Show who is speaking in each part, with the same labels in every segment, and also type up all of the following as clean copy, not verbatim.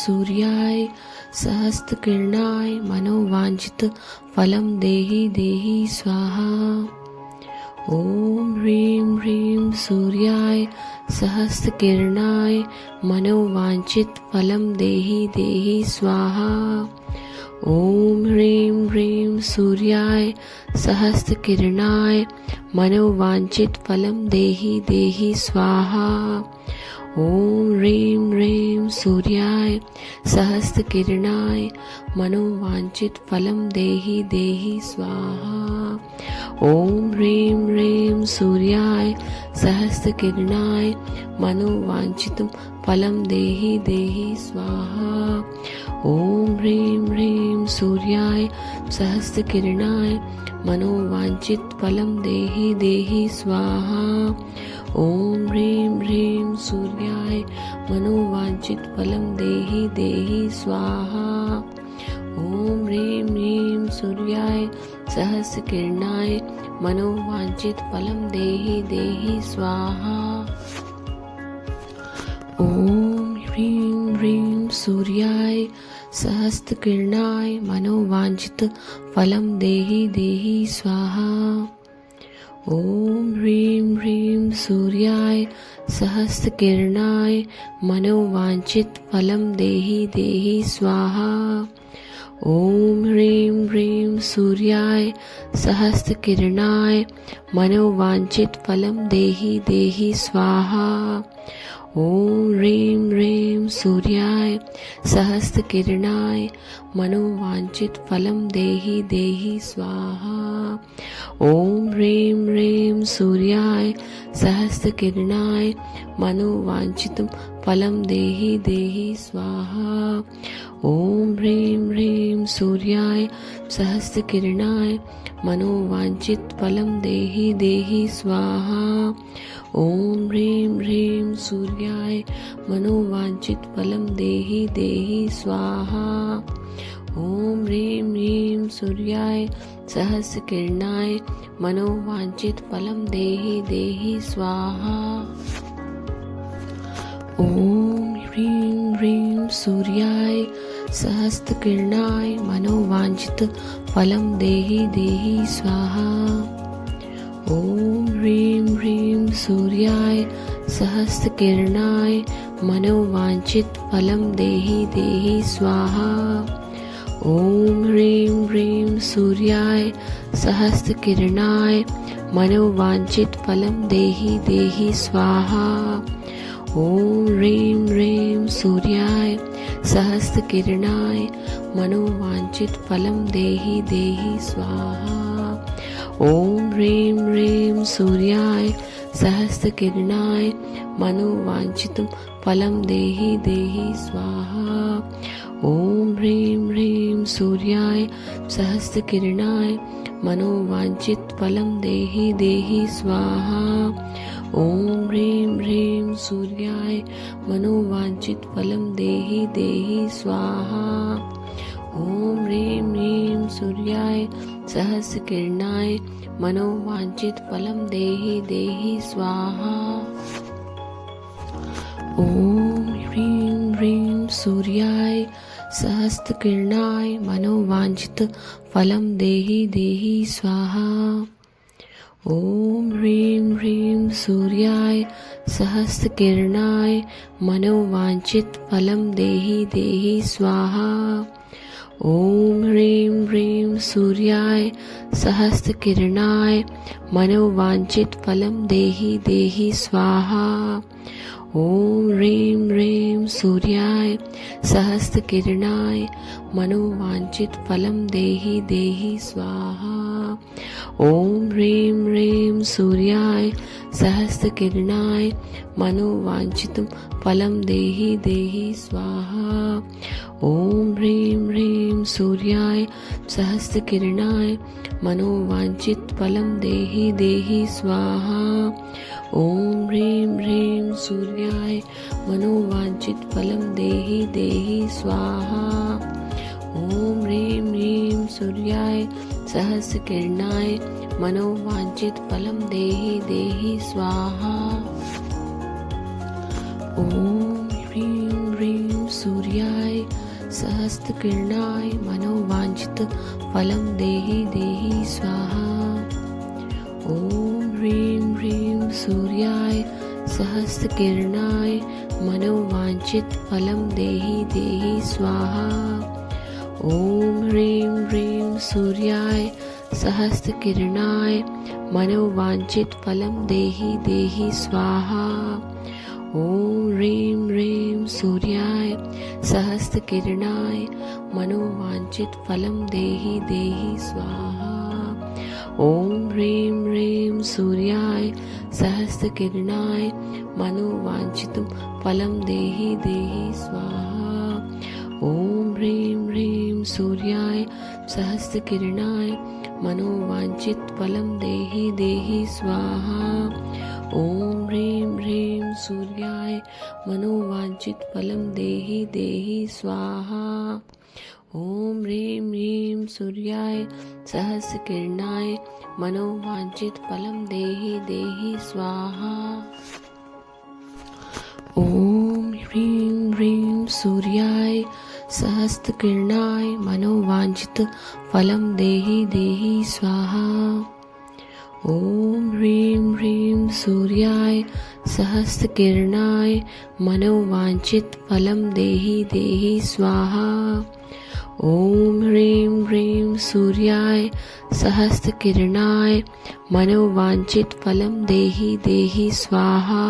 Speaker 1: सूर्याय सहस्त्रकिरणाय मनोवांछित फलं देहि देहि स्वाहा। ॐ ह्रीं ह्रीं सूर्याय सहस्त्रकिरणाय मनोवांछित फलं देहि देहि स्वाहा। ॐ ह्रीं ह्रीं सूर्याय सहस्त्रकिरणाय मनोवांछित फलं देहि देहि स्वाहा। ॐ ह्रीं ह्रीं सूर्याय सहस्त्रकिरणाय मनोवांछित फलं देहि देहि स्वाहा। ॐ ह्रीं ह्रीं सूर्याय सहस्त्रकिरणाय मनोवांछित फलं देहि देहि स्वाहा। ॐ ह्रीं ह्रीं सूर्याय सहस्त्रकिरणाय मनोवांछित फलं देहि देहि स्वाहा। ॐ ह्रीं ह्रीं सूर्याय मनोवांछित फलं देहि देहि स्वाहा। ॐ ह्रीं ह्रीं सूर्याय सहस्त्रकिरणाय मनोवांछित फलं देहि देहि स्वाहा। ॐ ह्रीं ह्रीं सूर्याय सहस्त्रकिरणाय मनोवांछित फलं देहि देहि स्वाहा। ॐ ह्रीं ह्रीं सूर्याय सहस्त्रकिरणाय मनोवांछित फलं देहि देहि स्वाहा। ॐ ह्रीं ह्रीं सूर्याय सहस्त्रकिरणाय मनोवांछित फलं देहि देहि स्वाहा। ॐ ह्रीं ह्रीं सूर्याय सहस्त्रकिरणाय मनोवांछित फलं देहि देहि स्वाहा। ॐ ह्रीं ह्रीं सूर्याय सहस्त्रकिरणाय मनोवांछित फलं देहि देहि स्वाहा। ॐ ह्रीं ह्रीं सूर्याय सहस्त्रकिरणाय मनोवांछित फलं देहि देहि स्वाहा। ॐ ह्रीं ह्रीं सूर्याय मनोवांछित फलं देहि देहि स्वाहा। ॐ ह्रीं ह्रीं सूर्याय सहस्त्रकिरणाय मनोवांछित फलं देहि देहि स्वाहा। ॐ ह्रीं ह्रीं सूर्याय सहस्त्रकिरणाय मनोवांछित फलं देहि देहि स्वाहा। ॐ ह्रीं ह्रीं सूर्याय सहस्त्रकिरणाय मनोवांछित फलं देहि देहि स्वाहा। ॐ ह्रीं ह्रीं सूर्याय सहस्त्रकिरणाय मनोवांछित फलं देहि देहि स्वाहा। ॐ ह्रीं ह्रीं सूर्याय सहस्त्रकिरणाय मनोवांछित फलं देहि देहि स्वाहा। ॐ ह्रीं ह्रीं सूर्याय सहस्त्रकिरणाय मनोवांछित फलं देहि देहि स्वाहा। ॐ ह्रीं ह्रीं सूर्याय सहस्त्रकिरणाय मनोवांछित फलं देहि देहि स्वाहा। ॐ ह्रीं ह्रीं सूर्याय मनोवांछित फलं देहि देहि स्वाहा। ॐ ह्रीं ह्रीं सूर्याय सहस्त्रकिरणाय मनोवांछित फलं देहि देहि स्वाहा। ॐ ह्रीं ह्रीं सूर्याय सहस्त्रकिरणाय मनोवांछित फलं देहि देहि स्वाहा। ॐ ह्रीं ह्रीं सूर्याय सहस्त्रकिरणाय मनोवांछित फलं देहि देहि स्वाहा। ॐ ह्रीं ह्रीं सूर्याय सहस्त्रकिरणाय मनोवांछित फलं देहि देहि स्वाहा। ॐ ह्रीं ह्रीं सूर्याय सहस्त्रकिरणाय मनोवांछित फलं देहि देहि स्वाहा। ॐ ह्रीं ह्रीं सूर्याय सहस्त्रकिरणाय मनोवांछित फलं देहि देहि स्वाहा। ॐ ह्रीं ह्रीं सूर्याय सहस्त्रकिरणाय मनोवांछित फलं देहि देहि स्वाहा। ॐ ह्रीं ह्रीं सूर्याय मनोवांछित फलं देहि देहि स्वाहा। ॐ ह्रीं ह्रीं सूर्याय सहस्त्रकिरणाय मनोवांछित फलं देहि देहि स्वाहा। ॐ ह्रीं ह्रीं सूर्याय सहस्त्रकिरणाय मनोवांछित फलं देहि देहि स्वाहा। ॐ ह्रीं ह्रीं सूर्याय सहस्त्रकिरणाय मनोवांछित फलं देहि देहि स्वाहा। ॐ ह्रीं ह्रीं सूर्याय सहस्त्रकिरणाय मनोवांछित फलं देहि देहि स्वाहा। ॐ ह्रीं ह्रीं सूर्याय सहस्त्रकिरणाय मनोवांछित फलं देहि देहि स्वाहा। ॐ ह्रीं ह्रीं सूर्याय सहस्त्रकिरणाय मनोवांछित फलं देहि देहि स्वाहा। ॐ ह्रीं ह्रीं सूर्याय सहस्त्रकिरणाय मनोवांछित फलं देहि देहि स्वाहा। ॐ ह्रीं ह्रीं सूर्याय मनोवांछित फलं देहि देहि स्वाहा। ॐ ह्रीं ह्रीं सूर्याय सहस्त्रकिरणाय मनोवांछित फलं देहि देहि स्वाहा। ॐ ह्रीं ह्रीं सूर्याय सहस्त्रकिरणाय मनोवांछित फलं देहि देहि स्वाहा। ॐ ह्रीं ह्रीं सूर्याय सहस्त्रकिरणाय मनोवांछित फलं देहि देहि स्वाहा। ॐ ह्रीं ह्रीं सूर्याय सहस्त्रकिरणाय मनोवांछित फलं देहि देहि स्वाहा।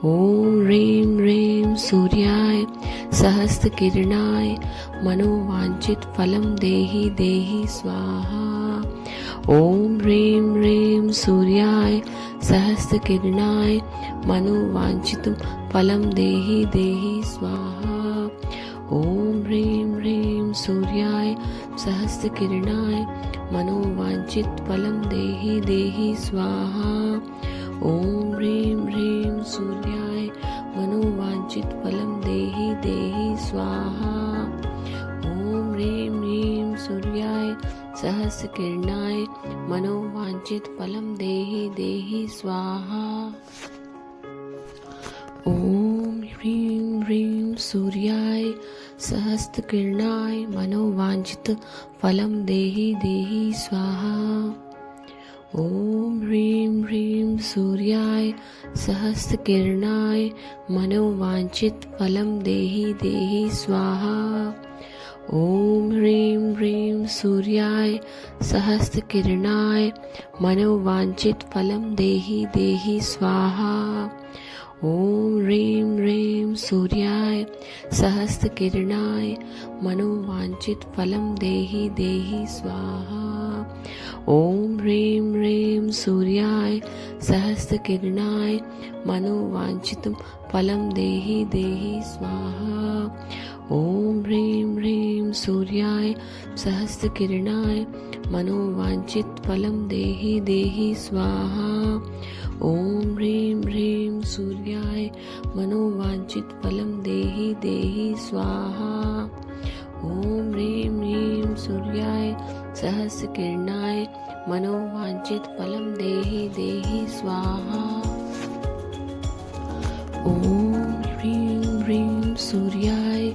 Speaker 1: ॐ ह्रीं ह्रीं सूर्याय सहस्त्रकिरणाय मनोवांछित फलं देहि देहि स्वाहा। ॐ ह्रीं ह्रीं सूर्याय सहस्त्रकिरणाय मनोवांछित फलं देहि देहि स्वाहा। ॐ ह्रीं ह्रीं सूर्याय सहस्त्रकिरणाय मनोवांछित फलं देहि देहि स्वाहा। ॐ ह्रीं ह्रीं सूर्याय मनोवांछित फलं देहि देहि स्वाहा। ॐ ह्रीं ह्रीं सूर्याय सहस्त्रकिरणाय मनोवांछित फलं देहि देहि स्वाहा। ॐ ह्रीं ह्रीं सूर्याय सहस्त्रकिरणाय मनोवांछित फलं देहि देहि स्वाहा। ॐ ह्रीं ह्रीं सूर्याय सहस्त्रकिरणाय मनोवांछित फलं देहि देहि स्वाहा। ॐ ह्रीं ह्रीं सूर्याय सहस्त्रकिरणाय मनोवांछित फलं देहि देहि स्वाहा। ॐ ह्रीं ह्रीं सूर्याय सहस्त्रकिरणाय मनोवांछित फलं देहि देहि स्वाहा। ॐ ह्रीं ह्रीं सूर्याय सहस्त्रकिरणाय मनोवांछित फलं देहि देहि स्वाहा। ॐ ह्रीं ह्रीं सूर्याय सहस्त्रकिरणाय मनोवांछित फलं देहि देहि स्वाहा। ॐ ह्रीं ह्रीं सूर्याय मनोवांछित फलं देहि देहि स्वाहा। ॐ ह्रीं ह्रीं सूर्याय सहस्त्रकिरणाय मनोवांछित फलं देहि देहि स्वाहा। ॐ ह्रीं ह्रीं सूर्याय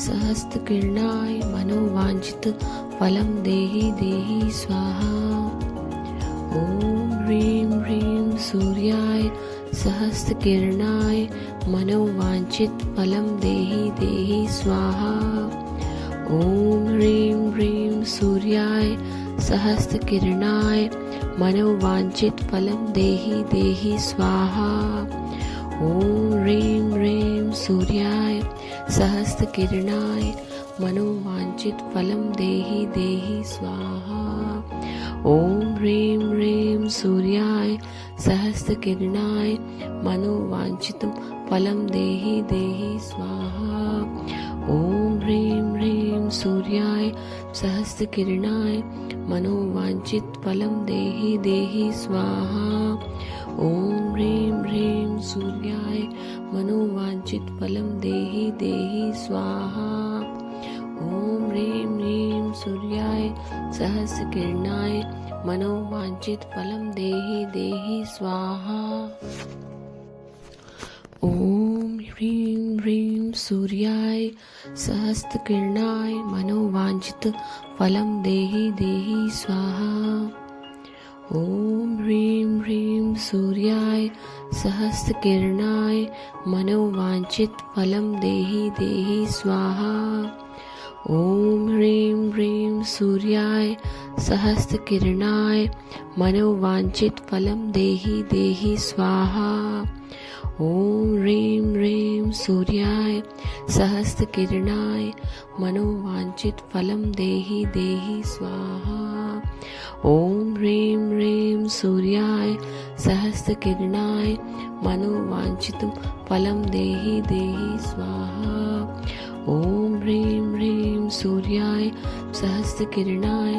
Speaker 1: सहस्त्रकिरणाय मनोवांछित फलं देहि देहि स्वाहा। ॐ ह्रीं ह्रीं सूर्याय सहस्त्रकिरणाय मनोवांछित फलं देहि देहि स्वाहा। ॐ ह्रीं ह्रीं सूर्याय सहस्त्रकिरणाय मनोवांछित फलं देहि देहि स्वाहा। ॐ ह्रीं ह्रीं सूर्याय सहस्त्रकिरणाय मनोवांछित फलं देहि देहि स्वाहा। ॐ ह्रीं ह्रीं सूर्याय सहस्त्रकिरणाय मनोवांछित फलं देहि देहि स्वाहा। ॐ ह्रीं ह्रीं सूर्याय सहस्त्रकिरणाय मनोवांछित फलं देहि देहि स्वाहा। ॐ ह्रीं ह्रीं सूर्याय मनोवांछित फलं देहि देहि स्वाहा। ॐ ह्रीं ह्रीं सूर्याय सहस्त्रकिरणाय मनोवांछित फलं देहि देहि स्वाहा। ॐ ह्रीं ह्रीं सूर्याय सहस्त्रकिरणाय मनोवांछित फलं देहि देहि स्वाहा। ॐ ह्रीं ह्रीं सूर्याय सहस्त्रकिरणाय मनोवांछित फलं देहि देहि स्वाहा। ॐ ह्रीं ह्रीं सूर्याय सहस्त्रकिरणाय मनोवांछित फलं देहि देहि स्वाहा। ॐ ह्रीं ह्रीं सूर्याय सहस्त्रकिरणाय मनोवांछित फलं देहि देहि स्वाहा। ॐ ह्रीं ह्रीं सूर्याय सहस्त्रकिरणाय मनोवांछित फलं देहि देहि स्वाहा। ॐ ह्रीं ह्रीं सूर्याय सहस्त्रकिरणाय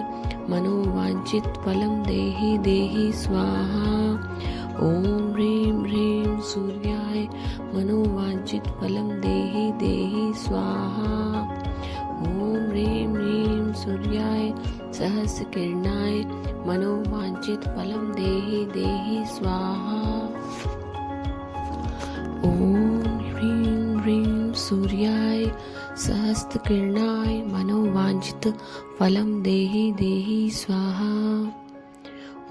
Speaker 1: मनोवांछित फलं देहि देहि स्वाहा। ॐ ह्रीं ह्रीं सूर्याय मनोवांछित फलं देहि देहि स्वाहा। ॐ ह्रीं ह्रीं सूर्याय सहस्त्रकिरणाय मनोवांछित फलं देहि देहि स्वाहा। ॐ ह्रीं ह्रीं सूर्याय सहस्त्रकिरणाय मनोवांछित फलं देहि देहि स्वाहा।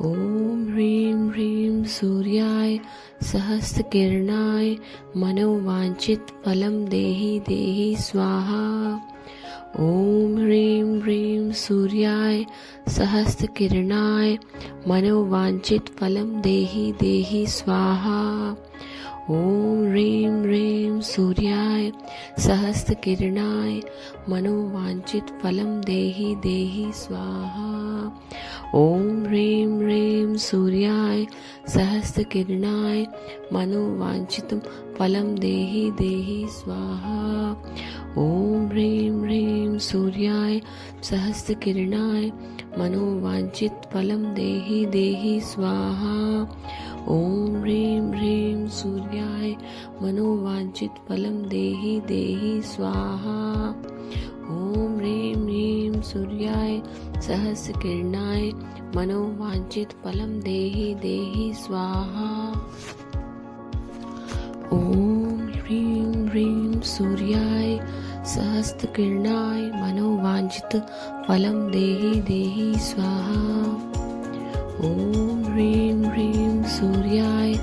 Speaker 1: ॐ ह्रीं ह्रीं सूर्याय सहस्त्रकिरणाय मनोवांछित फलं देहि देहि स्वाहा। ॐ ह्रीं ह्रीं सूर्याय सहस्त्रकिरणाय मनोवांछित फलं देहि देहि स्वाहा। ॐ ह्रीं ह्रीं सूर्याय सहस्त्रकिरणाय मनोवांछित फलं देहि देहि स्वाहा। ॐ ह्रीं ह्रीं सूर्याय सहस्त्रकिरणाय मनोवांछित फलं देहि देहि स्वाहा। ॐ ह्रीं ह्रीं सूर्याय सहस्त्रकिरणाय मनोवांछित फलं देहि देहि स्वाहा। ॐ ह्रीं ह्रीं सूर्याय मनोवांछित फलं देहि देहि स्वाहा। ॐ ह्रीं ह्रीं सूर्याय सहस्त्रकिरणाय मनोवांछित फलं देहि देहि स्वाहा। ॐ ह्रीं ह्रीं सूर्याय सहस्त्रकिरणाय मनोवांछित फलं देहि देहि स्वाहा। ॐ ह्रीं ह्रीं सूर्याय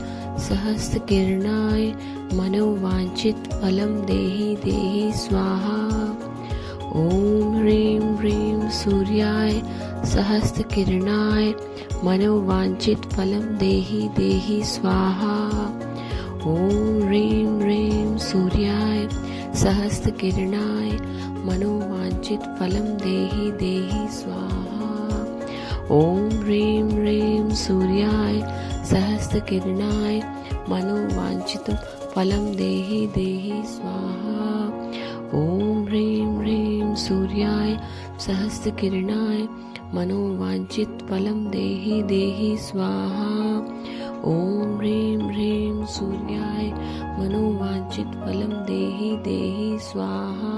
Speaker 1: सहस्त्रकिरणाय मनोवांछित फलं देहि देहि स्वाहा। ॐ ह्रीं ह्रीं सूर्याय सहस्त्रकिरणाय मनोवांछित फलं देहि देहि स्वाहा। ॐ ह्रीं ह्रीं सूर्याय सहस्त्रकिरणाय मनोवांछित फलं देहि देहि स्वाहा। ॐ ह्रीं ह्रीं सूर्याय सहस्त्रकिरणाय मनोवांछित फलं देहि देहि स्वाहा। ॐ ह्रीं ह्रीं सूर्याय सहस्त्रकिरणाय मनोवांछित फलं देहि देहि स्वाहा। ॐ ह्रीं ह्रीं सूर्याय मनोवांछित फलं देहि देहि स्वाहा।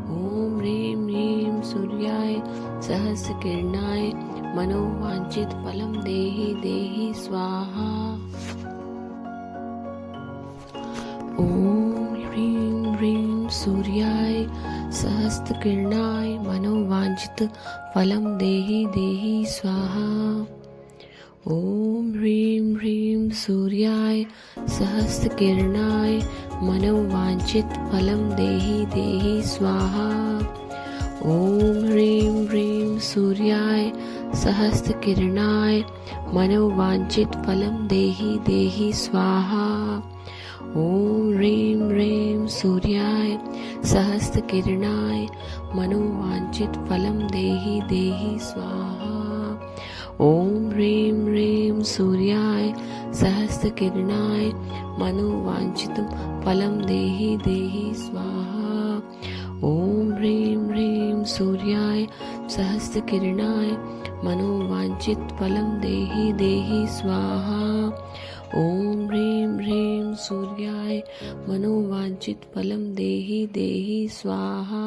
Speaker 1: ॐ ह्रीं ह्रीं सूर्याय सहस्त्रकिरणाय मनोवांछित फलं देहि देहि स्वाहा। ॐ ह्रीं ह्रीं सूर्याय सहस्त्रकिरणाय मनोवांछित फलं देहि देहि स्वाहा। ॐ ह्रीं ह्रीं सूर्याय सहस्त्रकिरणाय मनोवांछित फलं देहि देहि स्वाहा। ॐ ह्रीं ह्रीं सूर्याय सहस्त्रकिरणाय मनोवांछित फलं देहि देहि स्वाहा। ॐ ह्रीं ह्रीं सूर्याय सहस्त्रकिरणाय मनोवांछित फलं देहि देहि स्वाहा। ॐ ह्रीं ह्रीं सूर्याय सहस्त्रकिरणाय मनोवांछित फलं देहि देहि स्वाहा। ॐ ह्रीं ह्रीं सूर्याय सहस्त्रकिरणाय मनोवांछित फलं देहि देहि स्वाहा। ॐ ह्रीं ह्रीं सूर्याय मनोवांछित फलं देहि देहि स्वाहा।